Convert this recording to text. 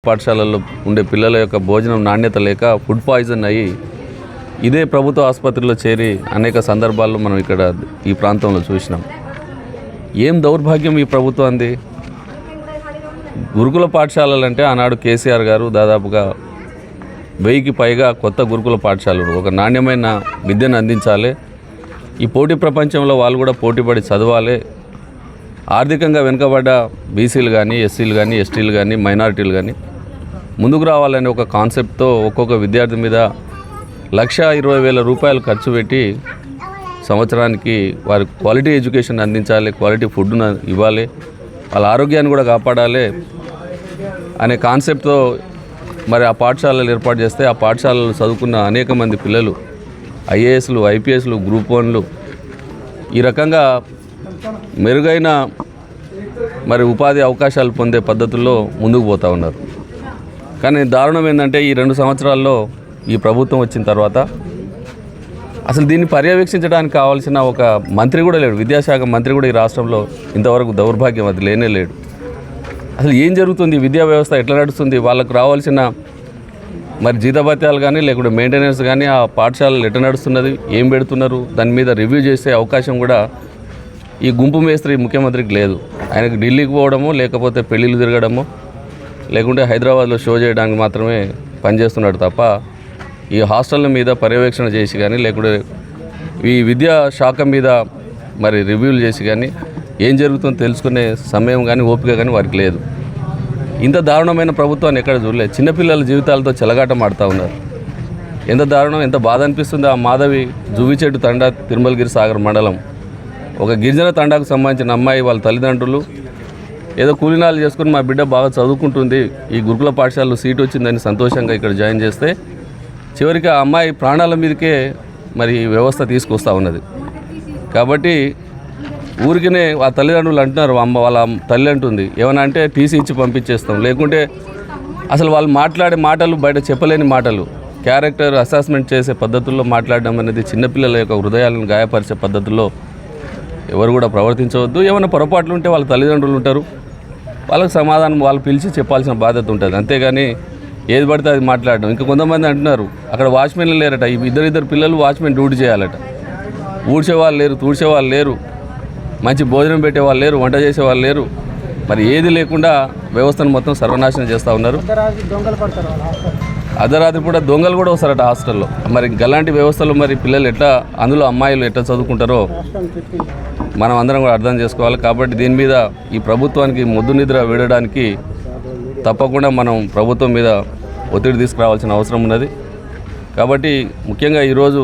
పాఠశాలల్లో ఉండే పిల్లల యొక్క భోజనం నాణ్యత లేక ఫుడ్ పాయిజన్ అయ్యి ఇదే ప్రభుత్వ ఆసుపత్రిలో చేరి అనేక సందర్భాల్లో మనం ఇక్కడ ఈ ప్రాంతంలో చూసినాం. ఏం దౌర్భాగ్యం ఈ ప్రభుత్వాన్ని. గురుకుల పాఠశాలలంటే ఆనాడు కేసీఆర్ గారు దాదాపుగా 1000కి పైగా కొత్త గురుకుల పాఠశాలలు ఒక నాణ్యమైన విద్యను అందించాలి. ఈ పోటీ ప్రపంచంలో వాళ్ళు కూడా పోటీపడి చదవాలి. ఆర్థికంగా వెనుకబడ్డ బీసీలు కానీ, ఎస్సీలు కానీ, ఎస్టీలు కానీ, మైనారిటీలు కానీ ముందుకు రావాలనే ఒక కాన్సెప్ట్తో ఒక్కొక్క విద్యార్థి మీద 1,20,000 రూపాయలు ఖర్చు పెట్టి సంవత్సరానికి వారి క్వాలిటీ ఎడ్యుకేషన్ అందించాలి, క్వాలిటీ ఫుడ్ను ఇవ్వాలి, వాళ్ళ ఆరోగ్యాన్ని కూడా కాపాడాలి అనే కాన్సెప్ట్తో మరి ఆ పాఠశాలలు ఏర్పాటు చేస్తే ఆ పాఠశాలలు చదువుకున్న అనేక మంది పిల్లలు ఐఏఎస్లు, ఐపీఎస్లు, గ్రూప్ 1లు ఈ రకంగా మెరుగైన మరి ఉపాధి అవకాశాలు పొందే పద్ధతుల్లో ముందుకు పోతూ ఉన్నారు. కానీ దారుణం ఏంటంటే ఈ 2 సంవత్సరాల్లో ఈ ప్రభుత్వం వచ్చిన తర్వాత అసలు దీన్ని పర్యవేక్షించడానికి కావాల్సిన ఒక మంత్రి కూడా లేడు. విద్యాశాఖ మంత్రి కూడా ఈ రాష్ట్రంలో ఇంతవరకు దౌర్భాగ్యం అది లేనే లేడు. అసలు ఏం జరుగుతుంది, విద్యా వ్యవస్థ ఎట్లా నడుస్తుంది, వాళ్ళకు రావాల్సిన మరి జీతభత్యాలు కానీ లేకుంటే మెయింటెనెన్స్ కానీ ఆ పాఠశాలలు ఎట్లా నడుస్తున్నది, ఏం పెడుతున్నారు, దాని మీద రివ్యూ చేసే అవకాశం కూడా ఈ గుంపు మేస్త్రి ముఖ్యమంత్రికి లేదు. ఆయనకు ఢిల్లీకి పోవడము, లేకపోతే పెళ్ళిళ్ళు తిరగడము, లేకుంటే హైదరాబాద్లో షో చేయడానికి మాత్రమే పనిచేస్తున్నాడు తప్ప ఈ హాస్టళ్ళ మీద పర్యవేక్షణ చేసి కానీ లేకుంటే ఈ విద్యా శాఖ మీద మరి రివ్యూలు చేసి కానీ ఏం జరుగుతుందో తెలుసుకునే సమయం కానీ ఓపిక కానీ వారికి లేదు. ఇంత దారుణమైన ప్రభుత్వాన్ని ఎక్కడ చూడలేదు. చిన్నపిల్లల జీవితాలతో చెలగాటం ఆడుతూ ఉన్నారు. ఎంత దారుణం, ఎంత బాధ అనిపిస్తుంది. ఆ మాధవి జువ్విచెట్టు తండా తిరుమలగిరి సాగర్ మండలం ఒక గిరిజన తండాకు సంబంధించిన అమ్మాయి వాళ్ళ తల్లిదండ్రులు ఏదో కూలినాలు చేసుకుని మా బిడ్డ బాగా చదువుకుంటుంది, ఈ గురుకుల పాఠశాలలో సీట్ వచ్చిందని సంతోషంగా ఇక్కడ జాయిన్ చేస్తే చివరికి ఆ అమ్మాయి ప్రాణాల మీదకే మరి వ్యవస్థ తీసుకొస్తూ ఉన్నది. కాబట్టి ఊరికినే ఆ తల్లిదండ్రులు అంటున్నారు, వాళ్ళ తల్లి అంటుంది ఏమన్నా అంటే టీసీ ఇచ్చి పంపించేస్తాం, లేకుంటే అసలు వాళ్ళు మాట్లాడే మాటలు బయట చెప్పలేని మాటలు, క్యారెక్టర్ అసెస్మెంట్ చేసే పద్ధతుల్లో మాట్లాడడం అనేది చిన్నపిల్లల యొక్క హృదయాలను గాయపరిచే పద్ధతుల్లో ఎవరు కూడా ప్రవర్తించవద్దు. ఏమైనా పొరపాట్లు ఉంటే వాళ్ళ తల్లిదండ్రులు ఉంటారు, వాళ్ళకి సమాధానం వాళ్ళు పిలిచి చెప్పాల్సిన బాధ్యత ఉంటుంది. అంతేగాని ఏది పడితే అది మాట్లాడడం. ఇంకా కొంతమంది అంటున్నారు అక్కడ వాచ్మెన్లు లేరట, ఇద్దరు పిల్లలు వాచ్మెన్ డ్యూటీ చేయాలట, ఊడ్చేవాళ్ళు లేరు, తూడ్చేవాళ్ళు లేరు, మంచి భోజనం పెట్టేవాళ్ళు లేరు, వంట చేసేవాళ్ళు లేరు. మరి ఏది లేకుండా వ్యవస్థను మొత్తం సర్వనాశనం చేస్తూ ఉన్నారు. అర్ధరాత్రి పూట దొంగలు కూడా వస్తారట హాస్టల్లో. మరి గలాంటి వ్యవస్థలు మరి పిల్లలు ఎట్లా, అందులో అమ్మాయిలు ఎట్లా చదువుకుంటారో మనం అందరం కూడా అర్థం చేసుకోవాలి. కాబట్టి దీని మీద ఈ ప్రభుత్వానికి మొద్దు నిద్ర వీడడానికి తప్పకుండా మనం ప్రభుత్వం మీద ఒత్తిడి తీసుకురావాల్సిన అవసరం ఉన్నది. కాబట్టి ముఖ్యంగా ఈరోజు